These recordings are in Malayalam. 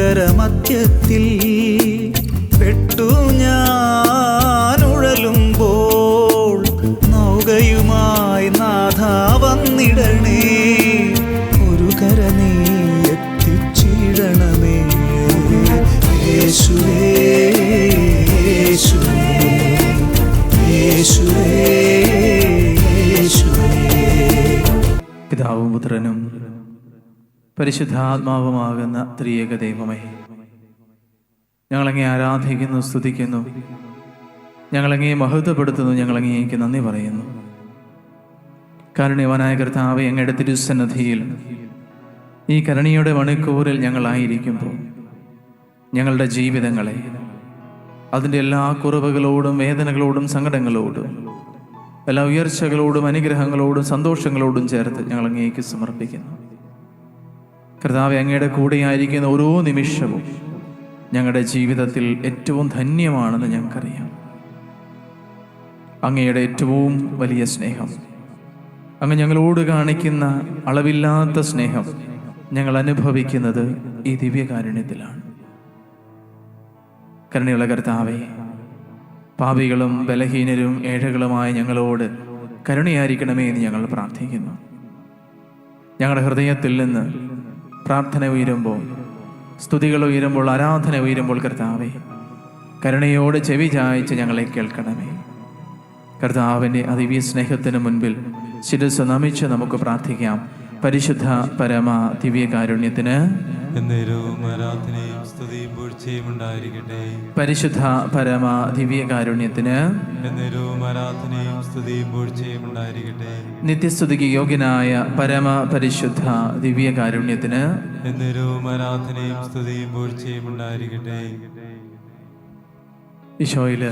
സാഗരമധ്യത്തിൽ പെട്ടു ഞാൻ ഉഴലുമ്പോൾ നൗകയുമായി നാഥ വന്നിടണേ, ഒരു കര നീ എത്തിച്ചിടണമേ. യേശുവേ യേശുവേ യേശുവേ യേശുവേ. പിതാവും പുത്രനും പരിശുദ്ധാത്മാവുമാകുന്ന ത്രിയേക ദൈവമേ, ഞങ്ങളങ്ങേ ആരാധിക്കുന്നു, സ്തുതിക്കുന്നു, ഞങ്ങളങ്ങേ മഹത്വപ്പെടുത്തുന്നു, ഞങ്ങളങ്ങേക്ക് നന്ദി പറയുന്നു. കാരുണ്യവാനായ കർത്താവേ, അങ്ങയുടെ തിരുസന്നിധിയിൽ ഈ കരുണയുടെ മണിക്കൂറിൽ ഞങ്ങളായിരിക്കുമ്പോൾ ഞങ്ങളുടെ ജീവിതങ്ങളെ അതിൻ്റെ എല്ലാ കുറവുകളോടും വേദനകളോടും സങ്കടങ്ങളോടും എല്ലാ ഉയർച്ചകളോടും അനുഗ്രഹങ്ങളോടും സന്തോഷങ്ങളോടും ചേർത്ത് ഞങ്ങളങ്ങേക്ക് സമർപ്പിക്കുന്നു. കർത്താവേ, അങ്ങയുടെ കൂടെയായിരിക്കുന്ന ഓരോ നിമിഷവും ഞങ്ങളുടെ ജീവിതത്തിൽ ഏറ്റവും ധന്യമാണെന്ന് ഞങ്ങൾക്കറിയാം. അങ്ങയുടെ ഏറ്റവും വലിയ സ്നേഹം, അങ്ങ് ഞങ്ങളോട് കാണിക്കുന്ന അളവില്ലാത്ത സ്നേഹം ഞങ്ങൾ അനുഭവിക്കുന്നത് ഈ ദിവ്യകാരുണ്യത്തിലാണ്. കരുണയുള്ള കർത്താവേ, പാപികളും ബലഹീനരും ഏഴകളുമായ ഞങ്ങളോട് കരുണയായിരിക്കണമേ എന്ന് ഞങ്ങൾ പ്രാർത്ഥിക്കുന്നു. ഞങ്ങളുടെ ഹൃദയത്തിൽ നിന്ന് പ്രാർത്ഥന ഉയരുമ്പോൾ, സ്തുതികൾ ഉയരുമ്പോൾ, ആരാധന ഉയരുമ്പോൾ കർത്താവേ, കരുണയോട് ചെവി ചായ്ച്ച് ഞങ്ങളെ കേൾക്കണമേ. കർത്താവിൻ്റെ ദിവ്യ സ്നേഹത്തിന് മുൻപിൽ ശിരസ്സ് നമിച്ച് നമുക്ക് പ്രാർത്ഥിക്കാം. പരിശുദ്ധ പരമ ദിവ്യകാരുണ്യത്തിന് പരിശുദ്ധ പരമ ദിവ്യകാരുണ്യത്തിന് നിത്യസ്തുതിക്ക് യോഗ്യനായ പരമ പരിശുദ്ധ ദിവ്യകാരുണ്യത്തിന് ഈശോയില്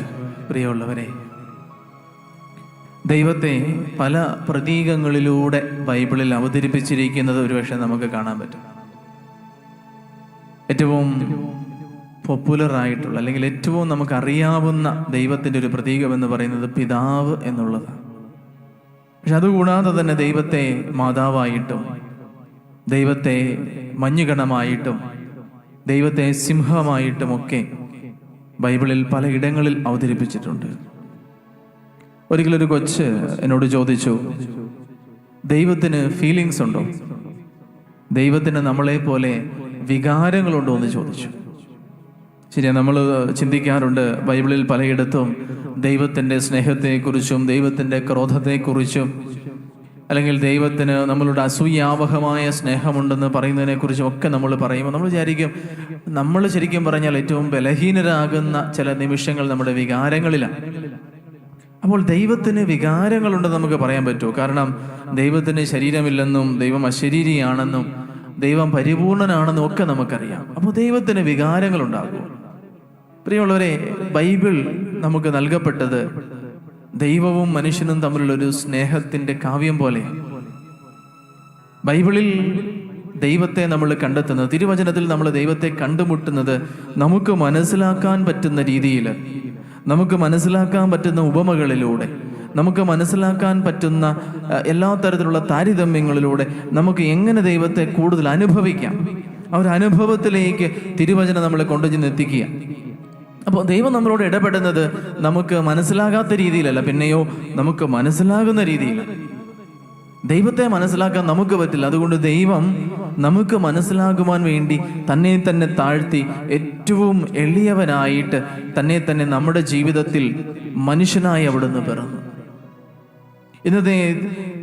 പ്രിയമുള്ളവരെ, ദൈവത്തെ പല പ്രതീകങ്ങളിലൂടെ ബൈബിളിൽ അവതരിപ്പിച്ചിരിക്കുന്നത് ഒരുപക്ഷെ നമുക്ക് കാണാൻ പറ്റും. ഏറ്റവും പോപ്പുലറായിട്ടുള്ള അല്ലെങ്കിൽ ഏറ്റവും നമുക്കറിയാവുന്ന ദൈവത്തിൻ്റെ ഒരു പ്രതീകമെന്ന് പറയുന്നത് പിതാവ് എന്നുള്ളതാണ്. പക്ഷെ അതുകൂടാതെ തന്നെ ദൈവത്തെ മാതാവായിട്ടും, ദൈവത്തെ മഞ്ഞുകണമായിട്ടും, ദൈവത്തെ സിംഹമായിട്ടുമൊക്കെ ബൈബിളിൽ പലയിടങ്ങളിൽ അവതരിപ്പിച്ചിട്ടുണ്ട്. ഒരിക്കലൊരു കൊച്ച് എന്നോട് ചോദിച്ചു, ദൈവത്തിന് ഫീലിങ്സ് ഉണ്ടോ, ദൈവത്തിന് നമ്മളെ പോലെ വികാരങ്ങളുണ്ടോ എന്ന് ചോദിച്ചു. ശരിയാ, നമ്മൾ ചിന്തിക്കാറുണ്ട് ബൈബിളിൽ പലയിടത്തും ദൈവത്തിൻ്റെ സ്നേഹത്തെക്കുറിച്ചും ദൈവത്തിൻ്റെ ക്രോധത്തെക്കുറിച്ചും അല്ലെങ്കിൽ ദൈവത്തിന് നമ്മളുടെ അസൂയാവഹമായ സ്നേഹമുണ്ടെന്ന് പറയുന്നതിനെക്കുറിച്ചും ഒക്കെ നമ്മൾ പറയുമ്പോൾ നമ്മൾ വിചാരിക്കും, നമ്മൾ ശരിക്കും പറഞ്ഞാൽ ഏറ്റവും ബലഹീനരാകുന്ന ചില നിമിഷങ്ങൾ നമ്മുടെ വികാരങ്ങളിലാണ്. അപ്പോൾ ദൈവത്തിന് വികാരങ്ങളുണ്ടെന്ന് നമുക്ക് പറയാൻ പറ്റുമോ? കാരണം ദൈവത്തിന് ശരീരമില്ലെന്നും ദൈവം അശരീരിയാണെന്നും ദൈവം പരിപൂർണനാണെന്നും ഒക്കെ നമുക്കറിയാം. അപ്പോൾ ദൈവത്തിന് വികാരങ്ങളുണ്ടാകും. പ്രിയമുള്ളവരെ, ബൈബിൾ നമുക്ക് നൽകപ്പെട്ടത് ദൈവവും മനുഷ്യനും തമ്മിലുള്ളൊരു സ്നേഹത്തിൻ്റെ കാവ്യം പോലെയാണ്. ബൈബിളിൽ ദൈവത്തെ നമ്മൾ കണ്ടെത്തുന്നത്, തിരുവചനത്തിൽ നമ്മൾ ദൈവത്തെ കണ്ടുമുട്ടുന്നത് നമുക്ക് മനസ്സിലാക്കാൻ പറ്റുന്ന രീതിയിൽ, നമുക്ക് മനസ്സിലാക്കാൻ പറ്റുന്ന ഉപമകളിലൂടെ, നമുക്ക് മനസ്സിലാക്കാൻ പറ്റുന്ന എല്ലാ തരത്തിലുള്ള താരതമ്യങ്ങളിലൂടെ നമുക്ക് എങ്ങനെ ദൈവത്തെ കൂടുതൽ അനുഭവിക്കാം, ആ ഒരു അനുഭവത്തിലേക്ക് തിരുവചനം നമ്മളെ കൊണ്ടുചെന്ന് എത്തിക്കുക. അപ്പോൾ ദൈവം നമ്മളോട് ഇടപെടുന്നത് നമുക്ക് മനസ്സിലാകാത്ത രീതിയിലല്ല, പിന്നെയോ നമുക്ക് മനസ്സിലാകുന്ന രീതിയിലാണ്. ദൈവത്തെ മനസ്സിലാക്കാൻ നമുക്ക് പറ്റില്ല. അതുകൊണ്ട് ദൈവം നമുക്ക് മനസ്സിലാകുവാൻ വേണ്ടി തന്നെ തന്നെ താഴ്ത്തി ഏറ്റവും എളിയവനായിട്ട് തന്നെ തന്നെ നമ്മുടെ ജീവിതത്തിൽ മനുഷ്യനായി അവിടുന്ന് പിറന്നു. ഇന്നത്തെ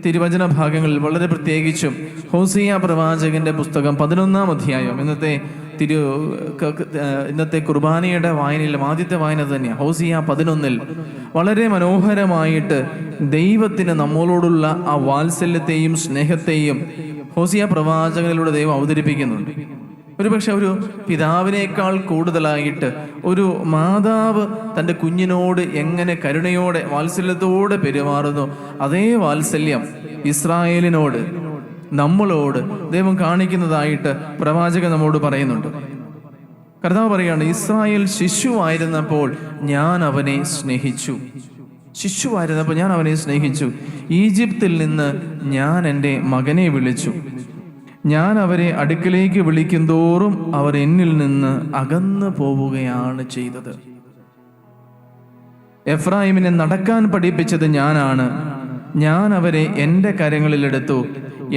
തിരുവചന ഭാഗങ്ങളിൽ വളരെ പ്രത്യേകിച്ചും ഹോസിയ പ്രവാചകന്റെ പുസ്തകം 11-ാം അധ്യായം, ഇന്നത്തെ കുർബാനയുടെ വായനയിൽ ആദ്യത്തെ വായന തന്നെയാണ്. ഹോസിയ 11-ൽ വളരെ മനോഹരമായിട്ട് ദൈവത്തിന് നമ്മളോടുള്ള ആ വാത്സല്യത്തെയും സ്നേഹത്തെയും ഹോസിയ പ്രവാചകനിലൂടെ ദൈവം അവതരിപ്പിക്കുന്നുണ്ട്. ഒരുപക്ഷെ ഒരു പിതാവിനേക്കാൾ കൂടുതലായിട്ട് ഒരു മാതാവ് തൻ്റെ കുഞ്ഞിനോട് എങ്ങനെ കരുണയോടെ വാത്സല്യത്തോടെ പെരുമാറുന്നു, അതേ വാത്സല്യം ഇസ്രായേലിനോട്, നമ്മളോട് ദൈവം കാണിക്കുന്നതായിട്ട് പ്രവാചകൻ നമ്മോട് പറയുന്നുണ്ട്. കർത്താവ് പറയുകയാണ്, ഇസ്രായേൽ ശിശുവായിരുന്നപ്പോൾ ഞാൻ അവനെ സ്നേഹിച്ചു. ശിശുവായിരുന്നപ്പോൾ ഞാൻ അവനെ സ്നേഹിച്ചു. ഈജിപ്തിൽ നിന്ന് ഞാൻ എൻ്റെ മകനെ വിളിച്ചു. ഞാൻ അവരെ അടുക്കലേക്ക് വിളിക്കും തോറും അവർ എന്നിൽ നിന്ന് അകന്നു പോവുകയാണ് ചെയ്തത്. എഫ്രായിമിനെ നടക്കാൻ പഠിപ്പിച്ചത് ഞാനാണ്. ഞാൻ അവരെ എൻ്റെ കരങ്ങളിലെടുത്തു.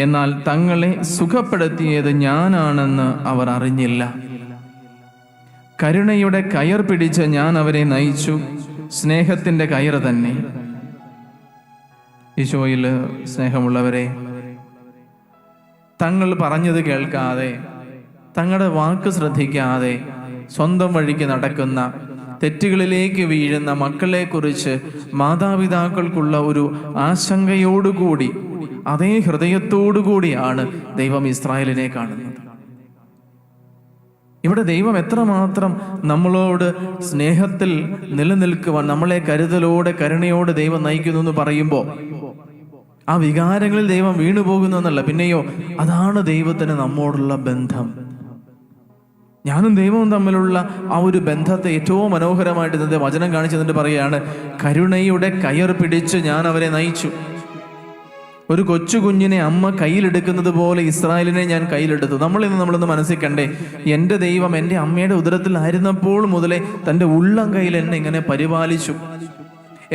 എന്നാൽ തങ്ങളെ സുഖപ്പെടുത്തിയത് ഞാനാണെന്ന് അവർ അറിഞ്ഞില്ല. കരുണയുടെ കയർ പിടിച്ച് ഞാൻ അവരെ നയിച്ചു, സ്നേഹത്തിൻ്റെ കയർ തന്നെ. ഈശോയിൽ സ്നേഹമുള്ളവരെ, തങ്ങൾ പറഞ്ഞത് കേൾക്കാതെ, തങ്ങളുടെ വാക്ക് ശ്രദ്ധിക്കാതെ സ്വന്തം വഴിക്ക് നടക്കുന്ന, തെറ്റുകളിലേക്ക് വീഴുന്ന മക്കളെക്കുറിച്ച് മാതാപിതാക്കൾക്കുള്ള ഒരു ആശങ്കയോടുകൂടി, അതേ ഹൃദയത്തോടുകൂടിയാണ് ദൈവം ഇസ്രായേലിനെ കാണുന്നത്. ഇവിടെ ദൈവം എത്രമാത്രം നമ്മളോട് സ്നേഹത്തിൽ നിലനിൽക്കുവാൻ, നമ്മളെ കരുതലോടെ കരുണയോടെ ദൈവം നയിക്കുന്നു എന്ന് പറയുമ്പോൾ ആ വികാരങ്ങളിൽ ദൈവം വീണുപോകുന്നു എന്നല്ല, പിന്നെയോ അതാണ് ദൈവത്തിന് നമ്മോടുള്ള ബന്ധം. ഞാനും ദൈവവും തമ്മിലുള്ള ആ ഒരു ബന്ധത്തെ ഏറ്റവും മനോഹരമായിട്ട് ഇതിന്റെ വചനം കാണിച്ചു തന്നിട്ട് പറയുകയാണ്, കരുണയുടെ കയർ പിടിച്ച് ഞാൻ അവരെ നയിച്ചു. ഒരു കൊച്ചു കുഞ്ഞിനെ അമ്മ കയ്യിലെടുക്കുന്നത് പോലെ ഇസ്രായേലിനെ ഞാൻ കയ്യിലെടുത്തു. നമ്മളൊന്ന് മനസ്സിൽ കണ്ടേ, എൻ്റെ ദൈവം എൻ്റെ അമ്മയുടെ ഉദരത്തിലായിരുന്നപ്പോൾ മുതലേ തൻ്റെ ഉള്ളം കയ്യിൽ എന്നെ ഇങ്ങനെ പരിപാലിച്ചു.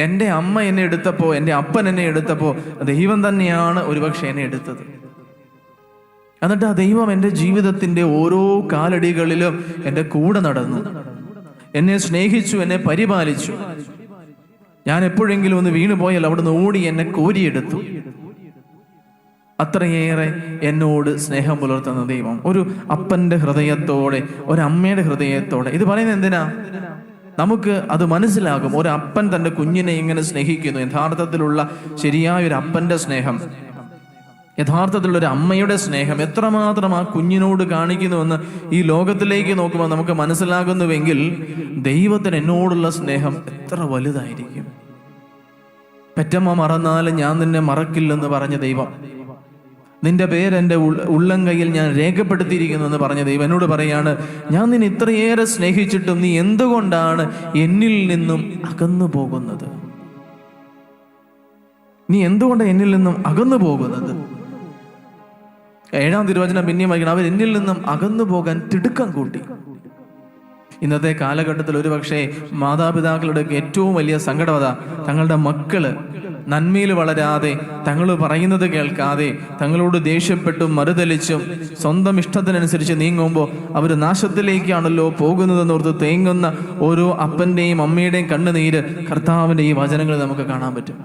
എൻ്റെ അമ്മ എന്നെ എടുത്തപ്പോൾ, എൻ്റെ അപ്പൻ എന്നെ എടുത്തപ്പോൾ ദൈവം തന്നെയാണ് ഒരുപക്ഷെ എന്നെ എടുത്തത്. എന്നിട്ട് ആ ദൈവം എൻ്റെ ജീവിതത്തിൻ്റെ ഓരോ കാലടികളിലും എൻ്റെ കൂടെ നടന്നു, എന്നെ സ്നേഹിച്ചു, എന്നെ പരിപാലിച്ചു. ഞാൻ എപ്പോഴെങ്കിലും ഒന്ന് വീണുപോയാൽ അവിടുന്ന് ഓടി എന്നെ കോരിയെടുത്തു. അത്രയേറെ എന്നോട് സ്നേഹം പുലർത്തുന്ന ദൈവം, ഒരു അപ്പൻ്റെ ഹൃദയത്തോടെ, ഒരമ്മയുടെ ഹൃദയത്തോടെ. ഇത് പറയുന്നത് എന്തിനാ? നമുക്ക് അത് മനസ്സിലാകും. ഒരു അപ്പൻ തൻ്റെ കുഞ്ഞിനെ ഇങ്ങനെ സ്നേഹിക്കുന്നു. യഥാർത്ഥത്തിലുള്ള ശരിയായ ഒരു അപ്പൻ്റെ സ്നേഹം, യഥാർത്ഥത്തിലുള്ള ഒരു അമ്മയുടെ സ്നേഹം എത്രമാത്രം ആ കുഞ്ഞിനോട് കാണിക്കുന്നുവെന്ന് ഈ ലോകത്തിലേക്ക് നോക്കുമ്പോൾ നമുക്ക് മനസ്സിലാകുന്നുവെങ്കിൽ ദൈവത്തിന് എന്നോടുള്ള സ്നേഹം എത്ര വലുതായിരിക്കും. പെറ്റമ്മ മറന്നാലും ഞാൻ നിന്നെ മറക്കില്ലെന്ന് പറഞ്ഞ ദൈവം, നിന്റെ പേര് എൻ്റെ ഉള്ളം കയ്യിൽ ഞാൻ രേഖപ്പെടുത്തിയിരിക്കുന്നു എന്ന് പറഞ്ഞ ദൈവം എന്നോട് പറയാണ്, ഞാൻ നിന്നെ ഇത്രയേറെ സ്നേഹിച്ചിട്ടും നീ എന്തുകൊണ്ടാണ് എന്നിൽ നിന്നും അകന്നു പോകുന്നത്? നീ എന്തുകൊണ്ടാണ് എന്നിൽ നിന്നും അകന്നു പോകുന്നത്? 7-ാം തിരുവചനം പിന്നെയും വായിക്കണം, അവർ എന്നിൽ നിന്നും അകന്നു പോകാൻ തിടുക്കം കൂട്ടി. ഇന്നത്തെ കാലഘട്ടത്തിൽ ഒരുപക്ഷെ മാതാപിതാക്കളുടെ ഏറ്റവും വലിയ സങ്കടവത, തങ്ങളുടെ മക്കള് നന്മയിൽ വളരാതെ, തങ്ങൾ പറയുന്നത് കേൾക്കാതെ, തങ്ങളോട് ദേഷ്യപ്പെട്ടും മറുതലിച്ചും സ്വന്തം ഇഷ്ടത്തിനനുസരിച്ച് നീങ്ങുമ്പോൾ അവർ നാശത്തിലേക്കാണല്ലോ പോകുന്നതെന്നോർത്ത് തേങ്ങുന്ന ഓരോ അപ്പൻ്റെയും അമ്മയുടെയും കണ്ണുനീര് കർത്താവിൻ്റെ ഈ വചനങ്ങളിൽ നമുക്ക് കാണാൻ പറ്റും.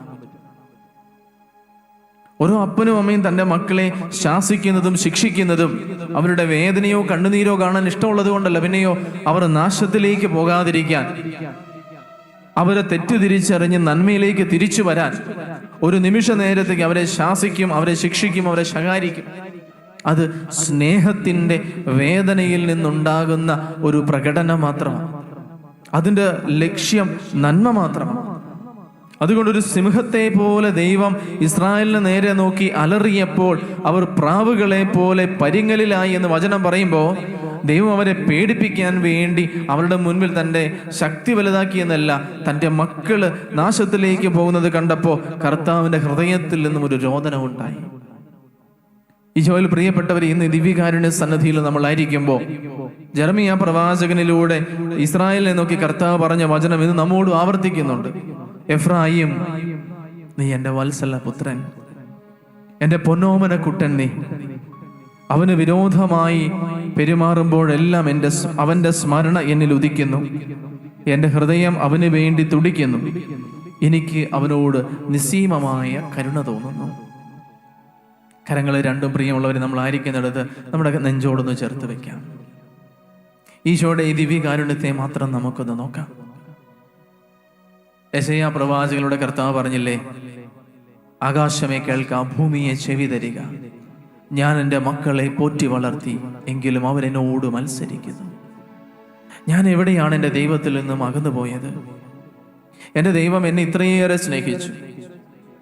ഓരോ അപ്പനും അമ്മയും തൻ്റെ മക്കളെ ശാസിക്കുന്നതും ശിക്ഷിക്കുന്നതും അവരുടെ വേദനയോ കണ്ണുനീരോ കാണാൻ ഇഷ്ടമുള്ളത് കൊണ്ടല്ല, പിന്നെയോ അവർ നാശത്തിലേക്ക് പോകാതിരിക്കാൻ, അവരെ തെറ്റുതിരിച്ചറിഞ്ഞ് നന്മയിലേക്ക് തിരിച്ചു വരാൻ ഒരു നിമിഷ നേരത്തേക്ക് അവരെ ശാസിക്കും, അവരെ ശിക്ഷിക്കും, അവരെ ശകാരിക്കും. അത് സ്നേഹത്തിൻ്റെ വേദനയിൽ നിന്നുണ്ടാകുന്ന ഒരു പ്രകടനം മാത്രമാണ്. അതിൻ്റെ ലക്ഷ്യം നന്മ മാത്രമാണ്. അതുകൊണ്ടൊരു സിംഹത്തെ പോലെ ദൈവം ഇസ്രായേലിന് നേരെ നോക്കി അലറിയപ്പോൾ അവർ പ്രാവുകളെ പോലെ പരിങ്ങലിലായി എന്ന് വചനം പറയുമ്പോൾ ദൈവം അവരെ പേടിപ്പിക്കാൻ വേണ്ടി അവരുടെ മുൻപിൽ തൻ്റെ ശക്തി വലുതാക്കി എന്നല്ല, തൻ്റെ മക്കള് നാശത്തിലേക്ക് പോകുന്നത് കണ്ടപ്പോൾ കർത്താവിൻ്റെ ഹൃദയത്തിൽ നിന്നും ഒരു രോദനം ഉണ്ടായി. ഈശോയിൽ പ്രിയപ്പെട്ടവർ, ഇന്ന് ദിവ്യകാരുണ്യ സന്നിധിയിൽ നമ്മളായിരിക്കുമ്പോൾ ജെറമിയ പ്രവാചകനിലൂടെ ഇസ്രായേലിനെ നോക്കി കർത്താവ് പറഞ്ഞ വചനം ഇത് നമ്മോട് ആവർത്തിക്കുന്നുണ്ട്. എഫ്രായിം, നീ എൻ്റെ വത്സല പുത്രൻ, എൻ്റെ പൊന്നോമന കുട്ടൻ, നീ അവന് വിരോധമായി പെരുമാറുമ്പോഴെല്ലാം അവൻ്റെ സ്മരണ എന്നിൽ ഉദിക്കുന്നു. എൻ്റെ ഹൃദയം അവന് വേണ്ടി തുടിക്കുന്നു. എനിക്ക് അവനോട് നിസ്സീമമായ കരുണ തോന്നുന്നു. കരങ്ങളെ രണ്ടും പ്രിയമുള്ളവർ നമ്മൾ ആയിരിക്കുന്നിടത്ത് നമ്മുടെ നെഞ്ചോടൊന്ന് ചേർത്ത് വെക്കാം. ഈശോയുടെ ഈ ദിവ്യകാരുണ്യത്തെ മാത്രം നമുക്കൊന്ന് നോക്കാം. യെശയ്യാ പ്രവാചകരുടെ കർത്താവ് പറഞ്ഞില്ലേ, ആകാശമേ കേൾക്കാം, ഭൂമിയെ ചെവി തരിക. ഞാൻ എൻ്റെ മക്കളെ പോറ്റി വളർത്തി, എങ്കിലും അവരെന്നോട് മത്സരിക്കുന്നു. ഞാൻ എവിടെയാണ് എൻ്റെ ദൈവത്തിൽ നിന്നും അകന്നു പോയത്? എൻ്റെ ദൈവം എന്നെ ഇത്രയേറെ സ്നേഹിച്ചു.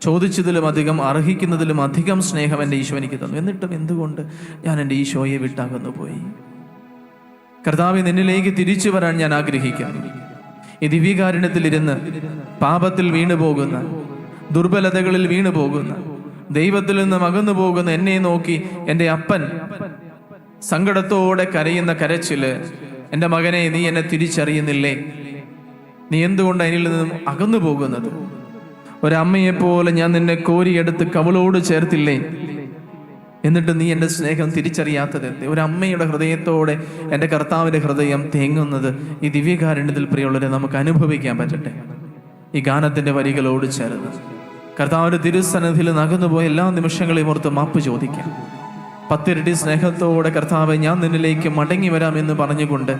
ചോദിച്ചതിലും അധികം, അർഹിക്കുന്നതിലും അധികം സ്നേഹം എൻ്റെ ഈശോ എനിക്ക് തന്നു. എന്നിട്ടും എന്തുകൊണ്ട് ഞാൻ എൻ്റെ ഈശോയെ വിട്ടകന്നു പോയി? കർത്താവേ, നിന്നിലേക്ക് തിരിച്ചു വരാൻ ഞാൻ ആഗ്രഹിക്കുന്നു. ഈ ദിവ്യകാരുണ്യത്തിലിരുന്ന് പാപത്തിൽ വീണു പോകുന്ന, ദുർബലതകളിൽ വീണു പോകുന്ന, ദൈവത്തിൽ നിന്നും അകന്നു പോകുന്ന എന്നെ നോക്കി എൻ്റെ അപ്പൻ സങ്കടത്തോടെ കരയുന്ന കരച്ചില്, എൻ്റെ മകനെ നീ എന്നെ തിരിച്ചറിയുന്നില്ലേ? നീ എന്തുകൊണ്ട് അതിൽ നിന്നും അകന്നു പോകുന്നത്? ഒരമ്മയെപ്പോലെ ഞാൻ നിന്നെ കോരിയെടുത്ത് കവളോട് ചേർത്തില്ലേ? എന്നിട്ട് നീ എൻ്റെ സ്നേഹം തിരിച്ചറിയാത്തത് എന്ത്? ഒരമ്മയുടെ ഹൃദയത്തോടെ എൻ്റെ കർത്താവിൻ്റെ ഹൃദയം തേങ്ങുന്നത് ഈ ദിവ്യകാരുണ്യത്തിൽ പ്രിയമുള്ളവരെ നമുക്ക് അനുഭവിക്കാൻ പറ്റട്ടെ. ഈ ഗാനത്തിൻ്റെ വരികളോട് ചേർന്ന് കർത്താവിൻ്റെ തിരുസന്നിധിയിൽ നകന്നുപോയ എല്ലാ നിമിഷങ്ങളെയും ഓർത്ത് മാപ്പ് ചോദിക്കാം. 10 ഇരട്ടി സ്നേഹത്തോടെ കർത്താവെ ഞാൻ നിന്നിലേക്ക് മടങ്ങി വരാം എന്ന് പറഞ്ഞുകൊണ്ട്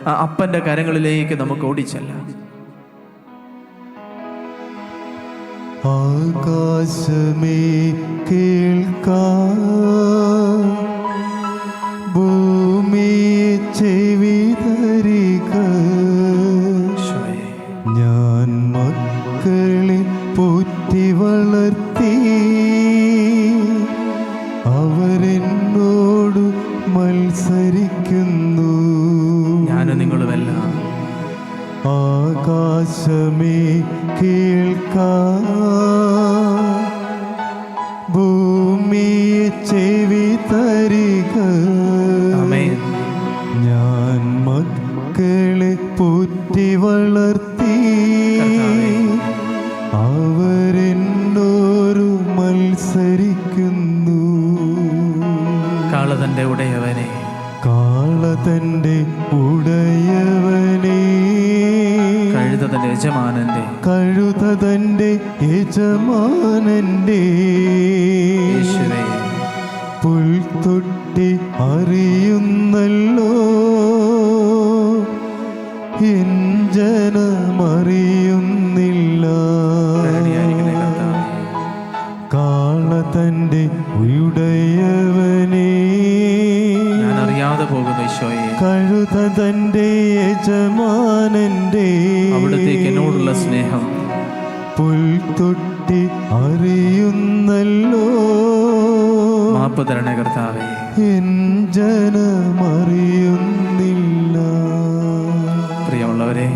ആ അപ്പൻ്റെ കരങ്ങളിലേക്ക് നമുക്ക് ഓടിച്ചെല്ലാം. ആകാശമേ കേൾക്കാം, ഭൂമിയെ ചെവി തരിക. ഞാൻ മക്കളെ പോറ്റി വളർത്തി, അവരെന്നോട് മത്സരിക്കുന്നു. ഞാനും നിങ്ങളുമെല്ലാം. ആകാശമേ കേൾക്കാം, ഭൂമിയെ ചെവി തരിക. ഞാൻ മക്കളെ പോറ്റി വളർത്തി, അവരെന്നോരു മത്സരിക്കുന്നു. കാളതന്റെ ഉടയവനെ, കാളതന്റെ ഉടയവനെ, കഴുതതന്റെ യജമാനന്റെ, കഴുതതന്റെ യജമാനന്റെ, യേശുവേ പുൽത്തൊട്ടി അറിയുന്നല്ലോ, എൻ ജനമറിയുന്നില്ല. കാളതന്റെ ഉടയവനെ, ഞാൻ അറിയാതെ പോകുന്നു ഈശോയെ. കഴുതതന്റെ യജമാനന്റെ, അവിടുത്തേക്ക് എന്നോടുള്ള സ്നേഹം പുൽത്തൊട്ടി അറിയുന്നല്ലോ, മാപ്പ് തരണേ കർത്താവേ. എൻ ജനമറിയുന്നില്ല. പ്രിയമുള്ളവരെ,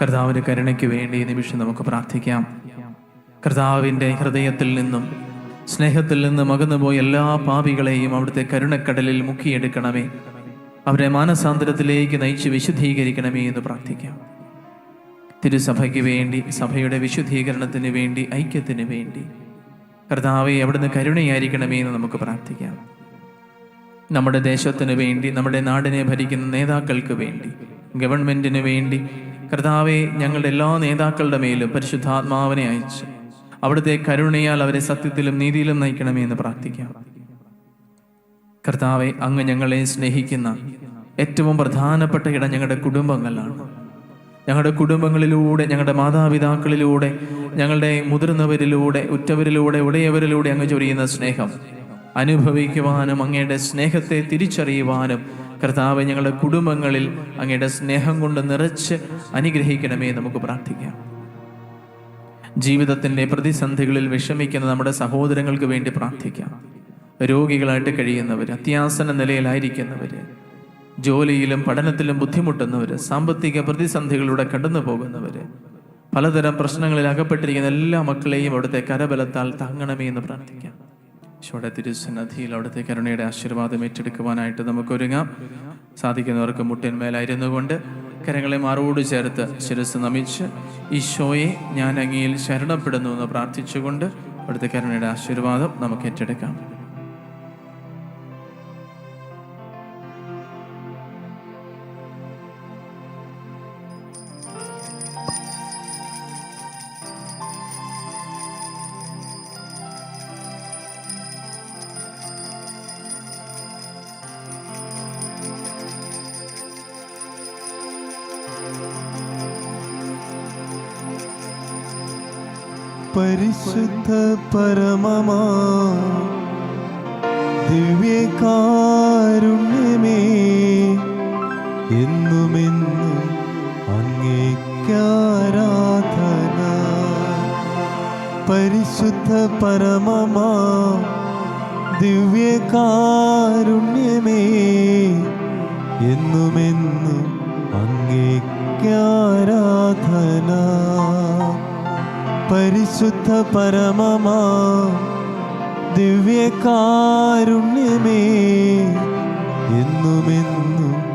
കർത്താവിന്റെ കരുണയ്ക്ക് വേണ്ടി ഈ നിമിഷം നമുക്ക് പ്രാർത്ഥിക്കാം. കർത്താവിൻ്റെ ഹൃദയത്തിൽ നിന്നും സ്നേഹത്തിൽ നിന്നും അകന്നുപോയ എല്ലാ പാപികളെയും അവിടുത്തെ കരുണക്കടലിൽ മുക്കിയെടുക്കണമേ. അവരെ മാനസാന്തരത്തിലേക്ക് നയിച്ച് വിശുദ്ധീകരിക്കണമേ എന്ന് പ്രാർത്ഥിക്കാം. തിരുസഭയ്ക്ക് വേണ്ടി, സഭയുടെ വിശുദ്ധീകരണത്തിന് വേണ്ടി, ഐക്യത്തിന് വേണ്ടി കർത്താവെ അവിടുന്ന് കരുണയായിരിക്കണമേ എന്ന് നമുക്ക് പ്രാർത്ഥിക്കാം. നമ്മുടെ ദേശത്തിന് വേണ്ടി, നമ്മുടെ നാടിനെ ഭരിക്കുന്ന നേതാക്കൾക്ക് വേണ്ടി, ഗവൺമെൻറ്റിന് വേണ്ടി കർത്താവെ ഞങ്ങളുടെ എല്ലാ നേതാക്കളുടെ മേലും പരിശുദ്ധാത്മാവിനെ അയച്ച് അവിടുത്തെ കരുണയാൽ അവരെ സത്യത്തിലും നീതിയിലും നയിക്കണമേ എന്ന് പ്രാർത്ഥിക്കാം. കർത്താവെ, അങ്ങ് ഞങ്ങളെ സ്നേഹിക്കുന്ന ഏറ്റവും പ്രധാനപ്പെട്ട ഇടം ഞങ്ങളുടെ കുടുംബങ്ങളാണ്. ഞങ്ങളുടെ കുടുംബങ്ങളിലൂടെ, ഞങ്ങളുടെ മാതാപിതാക്കളിലൂടെ, ഞങ്ങളുടെ മുതിർന്നവരിലൂടെ, ഉറ്റവരിലൂടെ, ഉടയവരിലൂടെ അങ്ങ് ചൊരിയുന്ന സ്നേഹം അനുഭവിക്കുവാനും അങ്ങയുടെ സ്നേഹത്തെ തിരിച്ചറിയുവാനും കർത്താവെ ഞങ്ങളുടെ കുടുംബങ്ങളിൽ അങ്ങയുടെ സ്നേഹം കൊണ്ട് നിറച്ച് അനുഗ്രഹിക്കണമേ നമുക്ക് പ്രാർത്ഥിക്കാം. ജീവിതത്തിൻ്റെ പ്രതിസന്ധികളിൽ വിഷമിക്കുന്ന നമ്മുടെ സഹോദരങ്ങൾക്ക് വേണ്ടി പ്രാർത്ഥിക്കാം. രോഗികളായിട്ട് കഴിയുന്നവർ, അത്യാസന്ന നിലയിലായിരിക്കുന്നവർ, ജോലിയിലും പഠനത്തിലും ബുദ്ധിമുട്ടുന്നവർ, സാമ്പത്തിക പ്രതിസന്ധികളിലൂടെ കടന്നു പോകുന്നവർ, പലതരം പ്രശ്നങ്ങളിൽ അകപ്പെട്ടിരിക്കുന്ന എല്ലാ മക്കളെയും അവിടുത്തെ കരബലത്താൽ താങ്ങണമേ എന്ന് പ്രാർത്ഥിക്കാം. ഈശോയുടെ തിരുസന്നിധിയിൽ അവിടുത്തെ കരുണയുടെ ആശീർവാദം ഏറ്റെടുക്കുവാനായിട്ട് നമുക്കൊരുങ്ങാം. സാധിക്കുന്നവർക്ക് മുട്ടിന്മേലായിരുന്നു കൊണ്ട് കരങ്ങളെ മാറോട് ചേർത്ത് ശിരസ് നമിച്ച് ഈശോയെ ഞാൻ അങ്ങയിൽ ശരണപ്പെടുന്നു എന്ന് പ്രാർത്ഥിച്ചുകൊണ്ട് അവിടുത്തെ കരുണയുടെ ആശീർവാദം നമുക്ക് ഏറ്റെടുക്കാം. പരിശുദ്ധ പരമമാ ദിവ്യകാരുണ്യമേ, എന്നുമെന്നും അങ്ങേക്കാരാധന. പരിശുദ്ധ പരമമാ ദിവ്യകാരുണ്യമേ, എന്നുമെന്നും അങ്ങേക്കാരാധന. പരിശുദ്ധ പരമമാ ദിവ്യകാരുണ്യമേ എന്നുമെന്നും